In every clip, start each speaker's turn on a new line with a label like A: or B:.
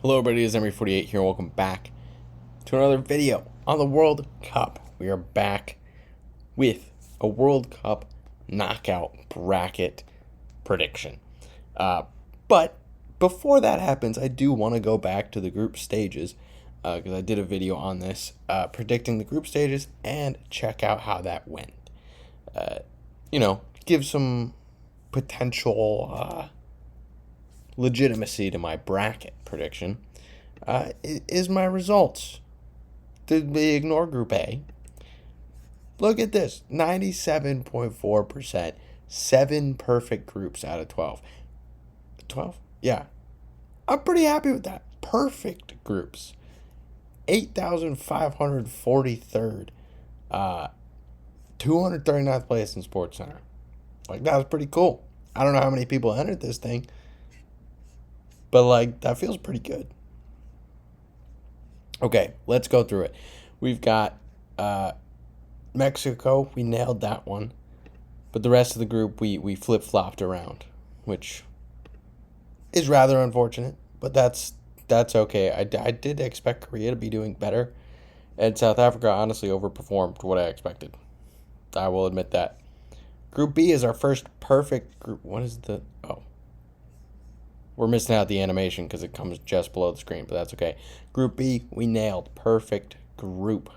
A: Hello everybody, it's Emery48 here. Welcome back to another video on the World Cup. We are back with a World Cup knockout bracket prediction. But before that happens, I do want to go back to the group stages because I did a video on this predicting the group stages and check out how that went. Give some potential legitimacy to my bracket prediction. Is my results. Did we ignore Group A? Look at this, 97.4%, 7 perfect groups out of 12. 12? Yeah. I'm pretty happy with that. Perfect groups. 8,543rd, 239th place in Sports Center. Like, that was pretty cool. I don't know how many people entered this thing, but, that feels pretty good. Okay, let's go through it. We've got Mexico. We nailed that one. But the rest of the group, we flip-flopped around, which is rather unfortunate. But that's okay. I did expect Korea to be doing better. And South Africa honestly overperformed what I expected. I will admit that. Group B is our first perfect group. What is the... Oh. We're missing out the animation because it comes just below the screen, but that's okay. Group B, we nailed. Perfect group.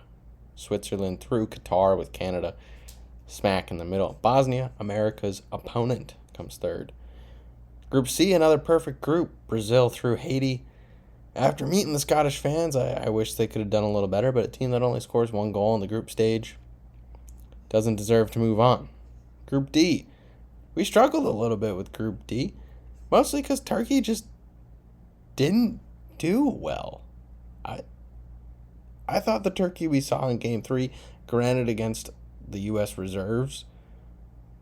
A: Switzerland through Qatar with Canada smack in the middle. Bosnia, America's opponent, comes third. Group C, another perfect group. Brazil through Haiti. After meeting the Scottish fans, I wish they could have done a little better, but a team that only scores one goal in the group stage doesn't deserve to move on. Group D, we struggled a little bit with Group D. Mostly because Turkey just didn't do well. I thought the Turkey we saw in Game 3, granted against the U.S. reserves,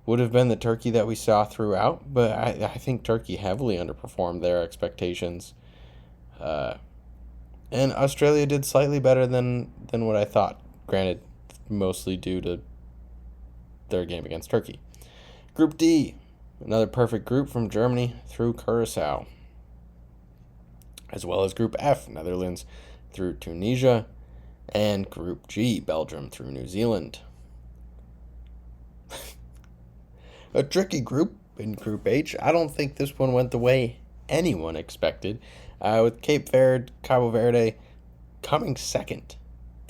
A: would have been the Turkey that we saw throughout. But I think Turkey heavily underperformed their expectations. And Australia did slightly better than what I thought. Granted, mostly due to their game against Turkey. Group D. Another perfect group from Germany through Curacao. As well as Group F, Netherlands through Tunisia. And Group G, Belgium through New Zealand. A tricky group in Group H. I don't think this one went the way anyone expected. With Cabo Verde coming second.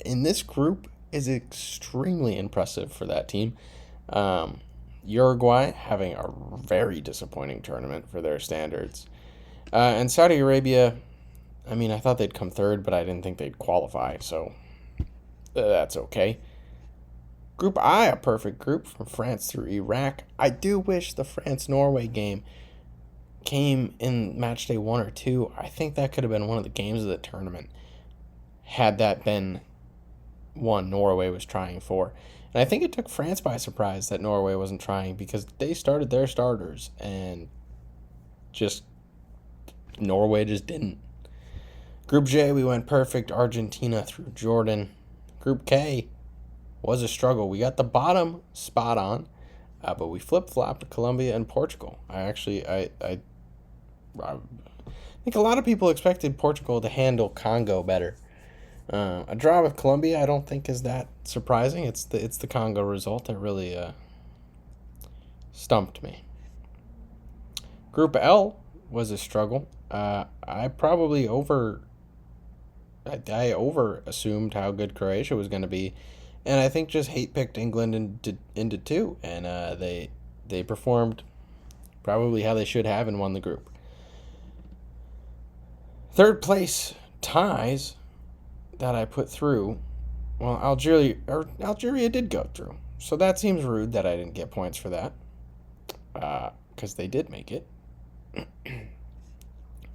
A: In this group is extremely impressive for that team. Uruguay having a very disappointing tournament for their standards. And Saudi Arabia, I thought they'd come third, but I didn't think they'd qualify, so that's okay. Group I, a perfect group from France through Iraq. I do wish the France-Norway game came in match day 1 or 2. I think that could have been one of the games of the tournament had that been one Norway was trying for. And I think it took France by surprise that Norway wasn't trying because they started their starters and Norway just didn't. Group J, we went perfect. Argentina through Jordan. Group K was a struggle. We got the bottom spot on, but we flip-flopped Colombia and Portugal. I think a lot of people expected Portugal to handle Congo better. A draw with Colombia I don't think is that surprising. It's the Congo result that really stumped me. Group L was a struggle. I over assumed how good Croatia was going to be, and I think just hate picked England into 2, and they performed probably how they should have and won the group. Third place ties that I put through, well, Algeria did go through. So that seems rude that I didn't get points for that. Because they did make it.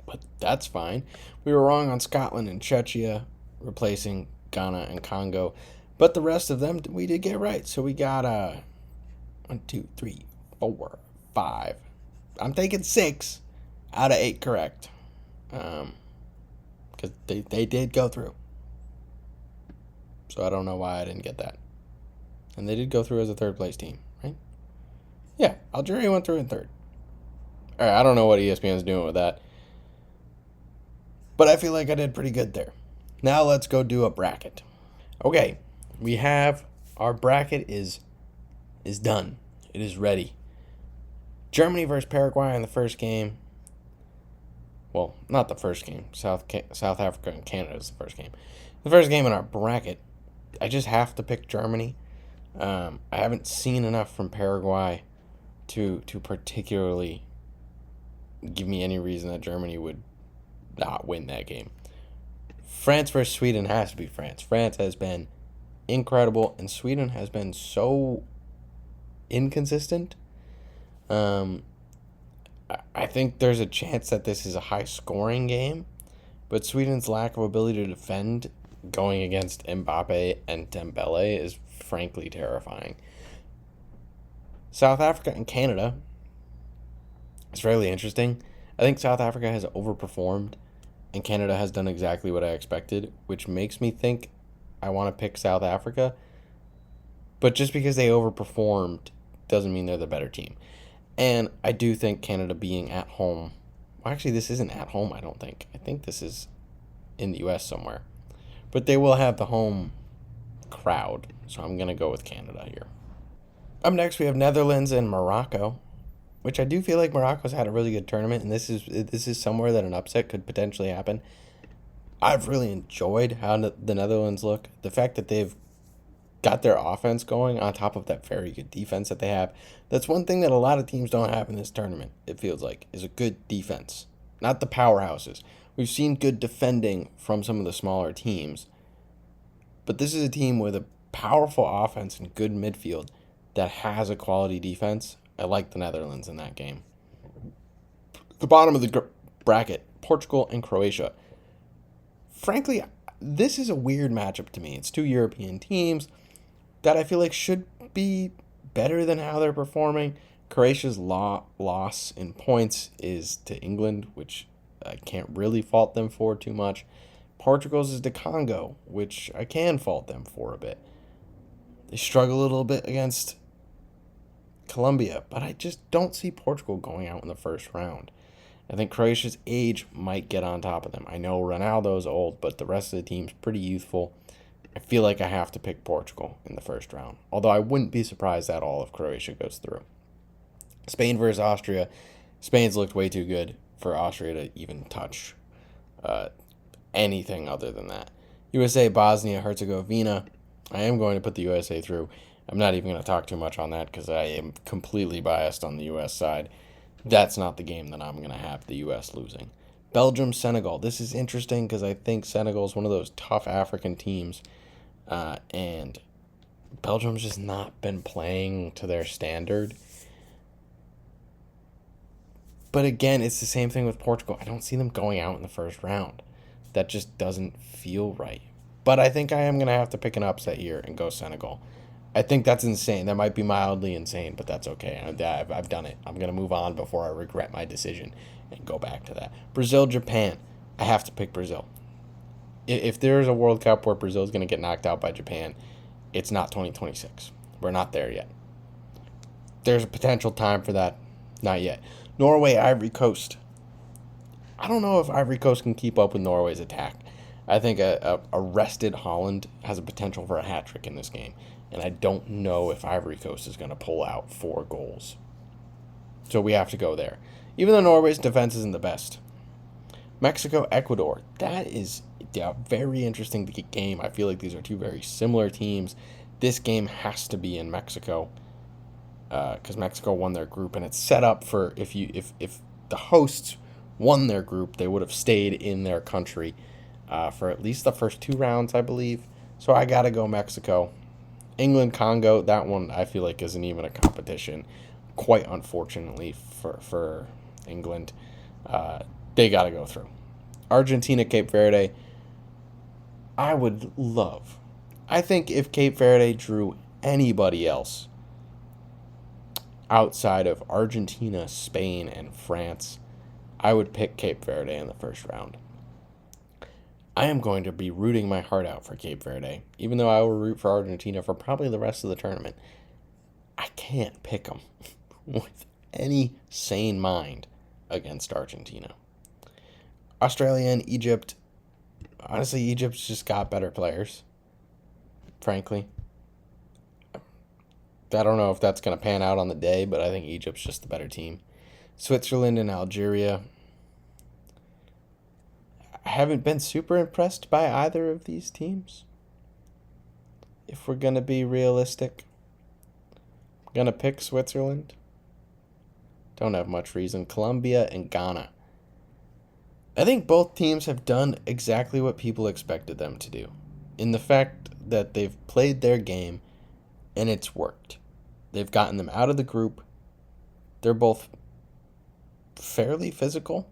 A: But that's fine. We were wrong on Scotland and Czechia, replacing Ghana and Congo. But the rest of them, we did get right. So we got 1, 2, 3, 4, 5. I'm thinking 6 out of 8 correct. Because they did go through. So I don't know why I didn't get that. And they did go through as a third place team, right? Yeah, Algeria went through in third. All right, I don't know what ESPN's doing with that. But I feel like I did pretty good there. Now let's go do a bracket. Okay, we have our bracket is done. It is ready. Germany versus Paraguay in the first game. Well, not the first game. South Africa and Canada is the first game. The first game in our bracket. I just have to pick Germany. I haven't seen enough from Paraguay to particularly give me any reason that Germany would not win that game. France versus Sweden has to be France. France has been incredible, and Sweden has been so inconsistent. I think there's a chance that this is a high-scoring game, but Sweden's lack of ability to defend going against Mbappe and Dembele is frankly terrifying. South Africa and Canada is fairly interesting. I think South Africa has overperformed, and Canada has done exactly what I expected, which makes me think I want to pick South Africa. But just because they overperformed doesn't mean they're the better team. And I do think Canada being at home... Well, actually, this isn't at home, I don't think. I think this is in the U.S. somewhere. But they will have the home crowd, so I'm going to go with Canada here. Up next, we have Netherlands and Morocco, which I do feel like Morocco's had a really good tournament, and this is somewhere that an upset could potentially happen. I've really enjoyed how the Netherlands look. The fact that they've got their offense going on top of that very good defense that they have. That's one thing that a lot of teams don't have in this tournament, it feels like, is a good defense. Not the powerhouses. We've seen good defending from some of the smaller teams, but this is a team with a powerful offense and good midfield that has a quality defense. I like the Netherlands in that game. The bottom of the bracket, Portugal and Croatia. Frankly, this is a weird matchup to me. It's two European teams that I feel like should be better than how they're performing. Croatia's loss in points is to England, which I can't really fault them for too much. Portugal's is to Congo, which I can fault them for a bit. They struggle a little bit against Colombia, but I just don't see Portugal going out in the first round. I think Croatia's age might get on top of them. I know Ronaldo's old, but the rest of the team's pretty youthful. I feel like I have to pick Portugal in the first round, although I wouldn't be surprised at all if Croatia goes through. Spain versus Austria. Spain's looked way too good for Austria to even touch anything other than that. USA, Bosnia, Herzegovina. I am going to put the USA through. I'm not even going to talk too much on that because I am completely biased on the U.S. side. That's not the game that I'm going to have the U.S. losing. Belgium, Senegal. This is interesting because I think Senegal is one of those tough African teams. And Belgium's just not been playing to their standard. But again, it's the same thing with Portugal. I don't see them going out in the first round. That just doesn't feel right. But I think I am going to have to pick an upset here and go Senegal. I think that's insane. That might be mildly insane, but that's okay. I've done it. I'm going to move on before I regret my decision and go back to that. Brazil, Japan. I have to pick Brazil. If there's a World Cup where Brazil is going to get knocked out by Japan, it's not 2026. We're not there yet. There's a potential time for that. Not yet. Norway, Ivory Coast. I don't know if Ivory Coast can keep up with Norway's attack. I think a rested Holland has a potential for a hat trick in this game. And I don't know if Ivory Coast is going to pull out 4 goals. So we have to go there. Even though Norway's defense isn't the best. Mexico, Ecuador. That is a very interesting game. I feel like these are two very similar teams. This game has to be in Mexico. Because Mexico won their group. And it's set up for if the hosts won their group, they would have stayed in their country for at least the first 2 rounds, I believe. So I got to go Mexico. England, Congo, that one I feel like isn't even a competition. Quite unfortunately for England. They got to go through. Argentina, Cape Verde. I think if Cape Verde drew anybody else outside of Argentina, Spain, and France, I would pick Cape Verde in the first round. I am going to be rooting my heart out for Cape Verde, even though I will root for Argentina for probably the rest of the tournament. I can't pick them with any sane mind against Argentina. Australia and Egypt. Honestly, Egypt's just got better players, frankly. I don't know if that's going to pan out on the day, but I think Egypt's just the better team. Switzerland and Algeria. I haven't been super impressed by either of these teams. If we're going to be realistic, I'm going to pick Switzerland. Don't have much reason. Colombia and Ghana. I think both teams have done exactly what people expected them to do, in the fact that they've played their game and it's worked. They've gotten them out of the group. They're both fairly physical.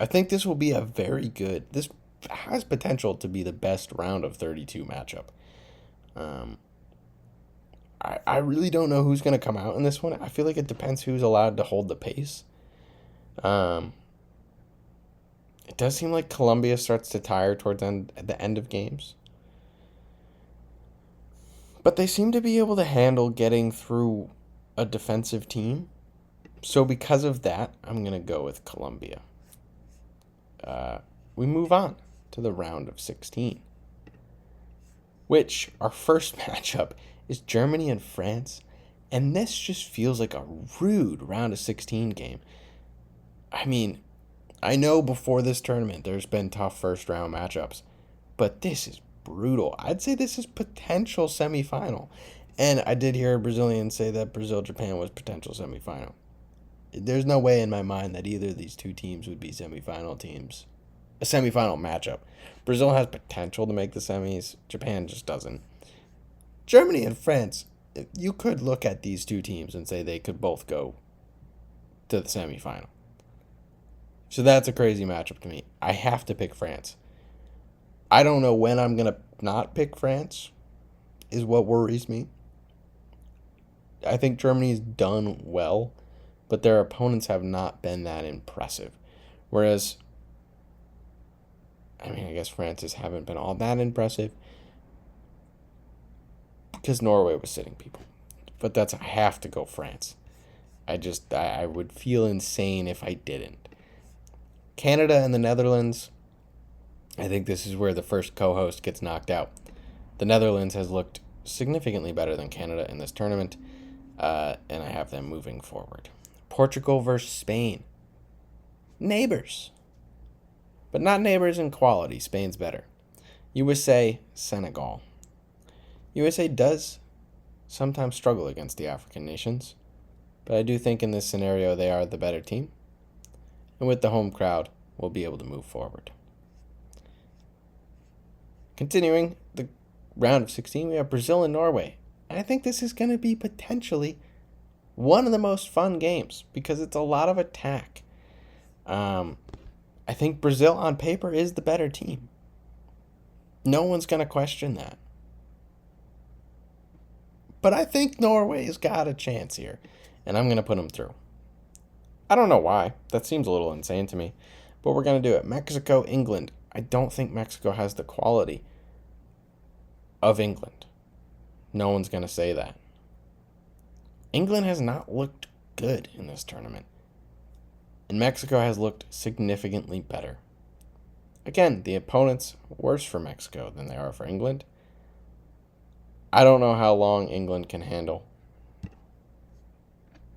A: I think this will be a very good... This has potential to be the best round of 32 matchup. I really don't know who's going to come out in this one. I feel like it depends who's allowed to hold the pace. It does seem like Colombia starts to tire towards the end of games. But they seem to be able to handle getting through a defensive team. So because of that, I'm going to go with Colombia. We move on to the round of 16. Which, our first matchup is Germany and France. And this just feels like a rude round of 16 game. I mean, I know before this tournament there's been tough first round matchups, but this is brutal. I'd say this is potential semifinal. And I did hear a Brazilian say that Brazil-Japan was potential semifinal. There's no way in my mind that either of these two teams would be semifinal teams. A semifinal matchup. Brazil has potential to make the semis. Japan just doesn't. Germany and France, you could look at these two teams and say they could both go to the semifinal. So that's a crazy matchup to me. I have to pick France. I don't know when I'm going to not pick France is what worries me. I think Germany's done well, but their opponents have not been that impressive. Whereas, I guess France's haven't been all that impressive because Norway was sitting people. But I have to go France. I would feel insane if I didn't. Canada and the Netherlands, I think this is where the first co-host gets knocked out. The Netherlands has looked significantly better than Canada in this tournament, and I have them moving forward. Portugal versus Spain. Neighbors. But not neighbors in quality. Spain's better. USA, Senegal. USA does sometimes struggle against the African nations, but I do think in this scenario they are the better team. And with the home crowd, we'll be able to move forward. Continuing the round of 16, we have Brazil and Norway. And I think this is going to be potentially one of the most fun games because it's a lot of attack. I think Brazil on paper is the better team. No one's going to question that. But I think Norway's got a chance here, and I'm going to put them through. I don't know why. That seems a little insane to me. But we're going to do it. Mexico, England. I don't think Mexico has the quality of England. No one's going to say that. England has not looked good in this tournament. And Mexico has looked significantly better. Again, the opponents are worse for Mexico than they are for England. I don't know how long England can handle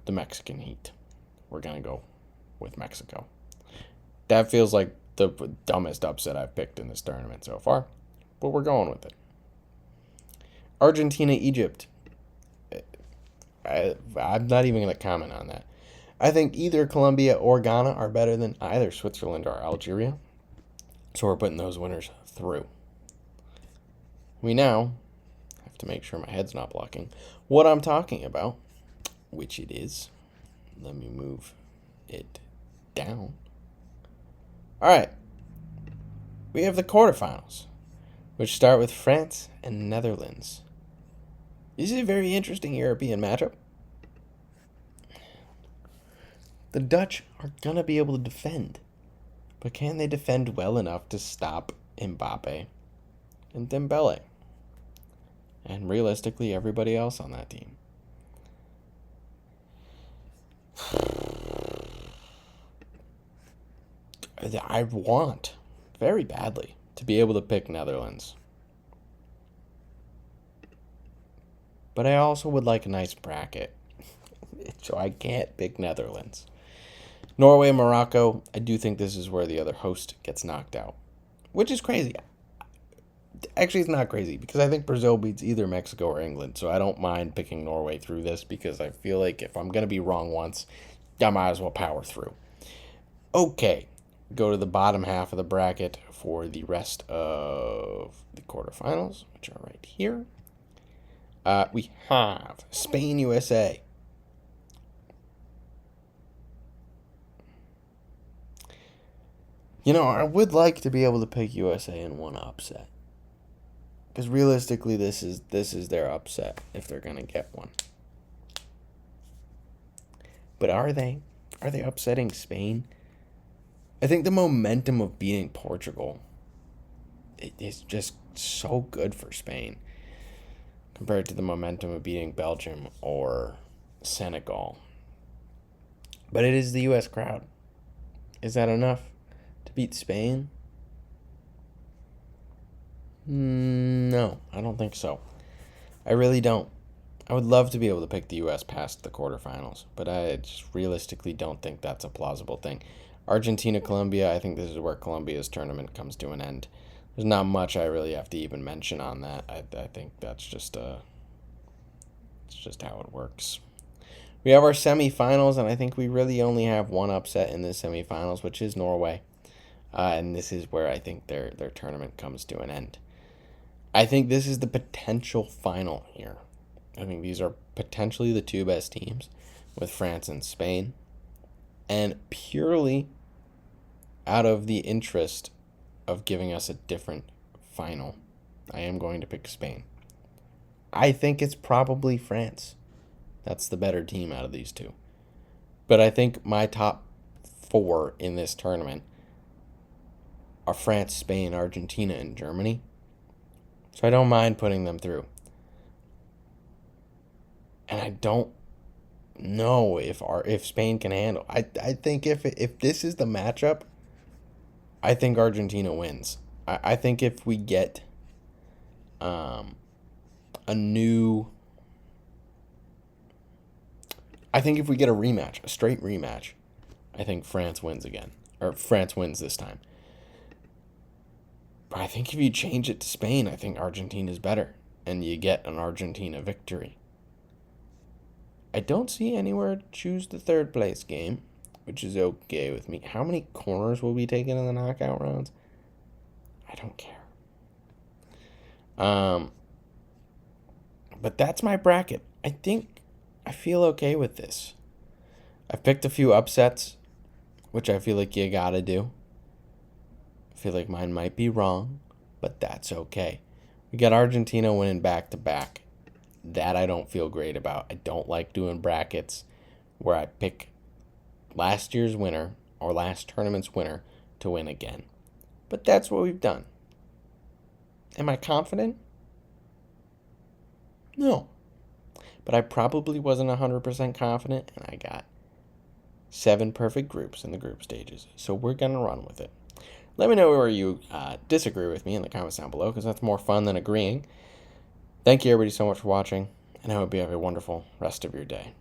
A: the Mexican heat. We're going to go with Mexico. That feels like the dumbest upset I've picked in this tournament so far, but we're going with it. Argentina, Egypt. I'm not even going to comment on that. I think either Colombia or Ghana are better than either Switzerland or Algeria, so we're putting those winners through. We now have to make sure my head's not blocking what I'm talking about, which it is. Let me move it down. All right. We have the quarterfinals, which start with France and Netherlands. This is a very interesting European matchup. The Dutch are going to be able to defend, but can they defend well enough to stop Mbappe and Dembele? And realistically, everybody else on that team. I want very badly to be able to pick Netherlands. But I also would like a nice bracket. So I can't pick Netherlands. Norway, Morocco, I do think this is where the other host gets knocked out. Which is crazy. Actually, it's not crazy because I think Brazil beats either Mexico or England. So I don't mind picking Norway through this because I feel like if I'm going to be wrong once, I might as well power through. Okay, go to the bottom half of the bracket for the rest of the quarterfinals, which are right here. We have Spain, USA. I would like to be able to pick USA in one upset. Because realistically, this is their upset if they're gonna get one. But are they? Are they upsetting Spain? I think the momentum of beating Portugal is just so good for Spain compared to the momentum of beating Belgium or Senegal. But it is the U.S. crowd. Is that enough to beat Spain? No, I don't think so. I really don't. I would love to be able to pick the U.S. past the quarterfinals, but I just realistically don't think that's a plausible thing. Argentina, Colombia, I think this is where Colombia's tournament comes to an end. There's not much I really have to even mention on that. I think that's just it's just how it works. We have our semifinals, and I think we really only have one upset in the semifinals, which is Norway. And this is where I think their tournament comes to an end. I think this is the potential final here. I think these are potentially the two best teams with France and Spain. And purely out of the interest of giving us a different final, I am going to pick Spain. I think it's probably France. That's the better team out of these two. But I think my top four in this tournament are France, Spain, Argentina, and Germany. So I don't mind putting them through. And I don't know if Spain can handle. I think if this is the matchup, I think Argentina wins. I think if we get a rematch, a straight rematch, I think France wins again. Or France wins this time. But I think if you change it to Spain, I think Argentina's better. And you get an Argentina victory. I don't see anywhere to choose the third place game, which is okay with me. How many corners will be taken in the knockout rounds? I don't care. But that's my bracket. I think I feel okay with this. I've picked a few upsets, which I feel like you gotta do. I feel like mine might be wrong, but that's okay. We got Argentina winning back-to-back. That I don't feel great about. I don't like doing brackets where I pick last year's winner or last tournament's winner to win again. But that's what we've done. Am I confident? No. But I probably wasn't 100% confident, and I got 7 perfect groups in the group stages. So we're going to run with it. Let me know where you disagree with me in the comments down below, because that's more fun than agreeing. Thank you, everybody, so much for watching, and I hope you have a wonderful rest of your day.